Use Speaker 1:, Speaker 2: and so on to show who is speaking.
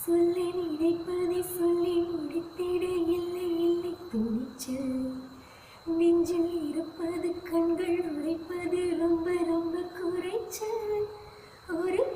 Speaker 1: சொல்லி நினைப்பதை சொல்லி முடித்திட இல்லை இல்லை துணிச்சல். நெஞ்சில் இருப்பது கண்கள் உரைப்பது ரொம்ப ரொம்ப குறைச்சல். ஒரு